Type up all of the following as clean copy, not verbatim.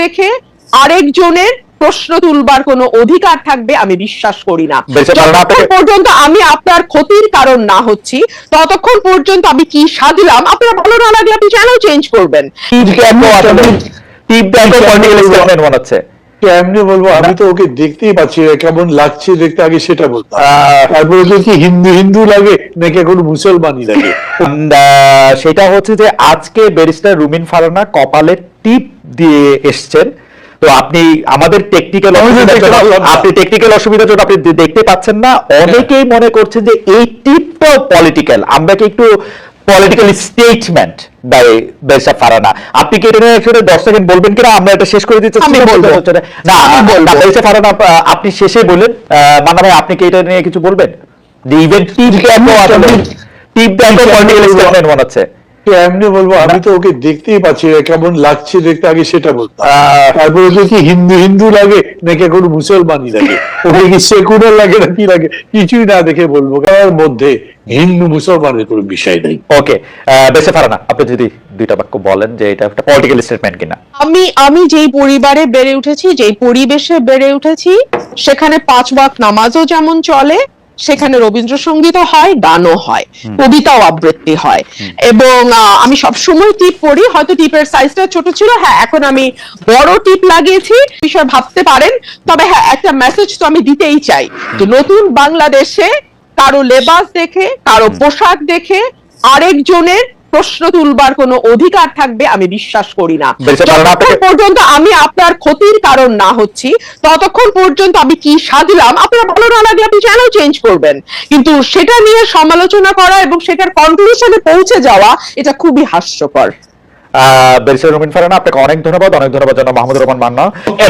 দেখে আরেকজনের প্রশ্ন তুলবার কোনো অধিকার থাকবে আমি বিশ্বাস করি না। যতক্ষণ পর্যন্ত আমি আপনার ক্ষতির কারণ না হচ্ছি ততক্ষণ পর্যন্ত আমি কি সাজলাম, আপনার ভালো না লাগলে আপনি চ্যানেল চেঞ্জ করবেন। কেমনি বলবো, আমি তো ওকে দেখতেই পাচ্ছি কেমন লাগছে দেখতে, আগে সেটা বলতাম। তারপরে তো কি হিন্দু হিন্দু লাগে নাকি এখন মুসলমানই লাগে? সেটা হচ্ছে যে আজকে ব্যারিস্টার রুমিন ফারহানা কপালে টিপ দিয়ে এসছেন। তো আপনি আমাদের টেকনিক্যাল অসুবিধার জন্য আপনি দেখতে পাচ্ছেন না। অনেকেই মনে করছে যে এই টিপটাও পলিটিক্যাল, আমরা কি একটু political statement by barrister Farhana. আপনি কি এটা নিয়ে 10 সেকেন্ড বলবেন কিনা? আমরা এটা শেষ করে দিতে চাচ্ছি। না ব্যারিস্টার ফারহানা আপনি শেষে বলেন। মান্না ভাই, আপনি কি এটা নিয়ে কিছু বলবেন? ইভেন টিপ পলিটিক্যাল স্টেটমেন্ট মনে হচ্ছে। এমনি বলবো, আমি তো ওকে দেখতেই পাচ্ছি কেমন লাগছে দেখতে, আগে সেটা বলতাম। তারপরে তো কি হিন্দু হিন্দু লাগে নাকি এখন মুসলমানই লাগে? ওকে কি সেকুলার লাগে না কি লাগে কিছুই না দেখে বলবো। তার মধ্যে হিন্দু মুসলমানের কোনো বিষয় নেই। ওকে, ব্যারিস্টার ফারহানা, আপনি যদি দুইটা বাক্য বলেন যে এটা একটা পলিটিক্যাল স্টেটমেন্ট কিনা। আমি যেই পরিবারে বেড়ে উঠেছি, যেই পরিবেশে বেড়ে উঠেছি, সেখানে 5 ওয়াক্ত নামাজও যেমন চলে, সেখানে রবীন্দ্রসঙ্গীতও হয়, গানও হয়, কবিতাও আবৃত্তি হয়। এবং আমি সবসময় টিপ পড়ি, হয়তো টিপের সাইজটা ছোট ছিল, হ্যাঁ এখন আমি বড় টিপ লাগিয়েছি, বিষয় ভাবতে পারেন। তবে হ্যাঁ, একটা মেসেজ তো আমি দিতেই চাই যে নতুন বাংলাদেশে কারো লেবাস দেখে, কারো পোশাক দেখে আরেকজনের প্রশ্ন তুলবার কোনো অধিকার থাকবে আমি বিশ্বাস করি না। যতক্ষণ পর্যন্ত আমি আপনার ক্ষতির কারণ না হচ্ছি ততক্ষণ পর্যন্ত আমি কি সাজলাম, আপনার ভালো না লাগলে আপনি চ্যানেল চেঞ্জ করবেন, কিন্তু সেটা নিয়ে সমালোচনা করা এবং সেটার কনক্লুশনে পৌঁছে যাওয়া এটা খুবই হাস্যকর। ব্যারিস্টার রুমিন ফারহানা, আপনাকে অনেক ধন্যবাদ জনাব মাহমুদুর রহমান মান্না।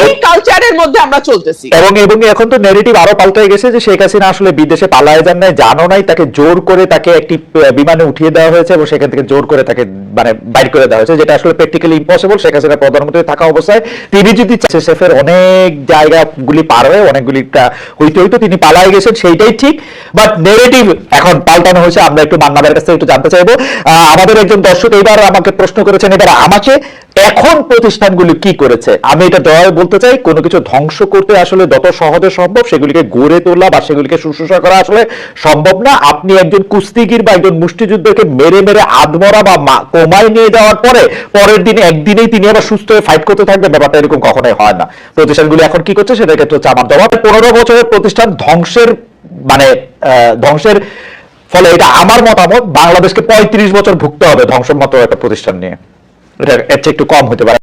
এই কালচারের মধ্যে আমরা চলতেছি এবং এখন তো ন্যারেটিভ আরো পাল্টে গেছে যে শেখ হাসিনা আসলে বিদেশে পালায় যান নাই, জানো নাই, তাকে জোর করে তাকে একটি বিমানে উঠিয়ে দেওয়া হয়েছে এবং সেখান থেকে জোর করে তাকে মানে বাইর করে দেওয়া হয়েছে, যেটা আসলে প্র্যাকটিক্যালি ইম্পসিবল। শেখ হাসিনা প্রধানমন্ত্রী থাকা অবস্থায় তিনি যদি সেফের অনেক জায়গাগুলি পার হয়ে অনেকগুলি হইতে তিনি পালায় গেছেন, সেইটাই ঠিক। বাট ন্যারেটিভ এখন পাল্টানো হয়েছে। আমরা একটু মান্নাদের কাছে একটু জানতে চাইবো। আমাদের একজন দর্শক এইবার আমাকে প্রশ্ন করেছেন, এবার আমাকে এখন প্রতিষ্ঠানগুলি কি করেছে। আমি এটা দয়া বলতে চাই, কোনো কিছু ধ্বংস করতে আসলে যত সহজে সম্ভব সেগুলিকে গড়ে তোলা বা সেগুলিকে শুশ্রূষা করা আসলে সম্ভব না। আপনি একজন কুস্তিগির বা একজন মুষ্টিযুদ্ধকে মেরে মেরে আধমরা বা কোমায় নিয়ে যাওয়ার পরে পরের দিন একদিনেই তিনি আবার সুস্থ হয়ে ফাইট করতে থাকবে, ব্যাপারটা এরকম কখনোই হয় না। প্রতিষ্ঠানগুলি এখন কি করছে সেটা ক্ষেত্রে হচ্ছে আমার জবাব। 15 বছরের প্রতিষ্ঠান ধ্বংসের ধ্বংসের ফলে, এটা আমার মতামত, বাংলাদেশকে 35 বছর ভুগতে হবে ধ্বংসের মতো একটা প্রতিষ্ঠান নিয়ে। এটা এর চেয়ে একটু কম হতে পারে।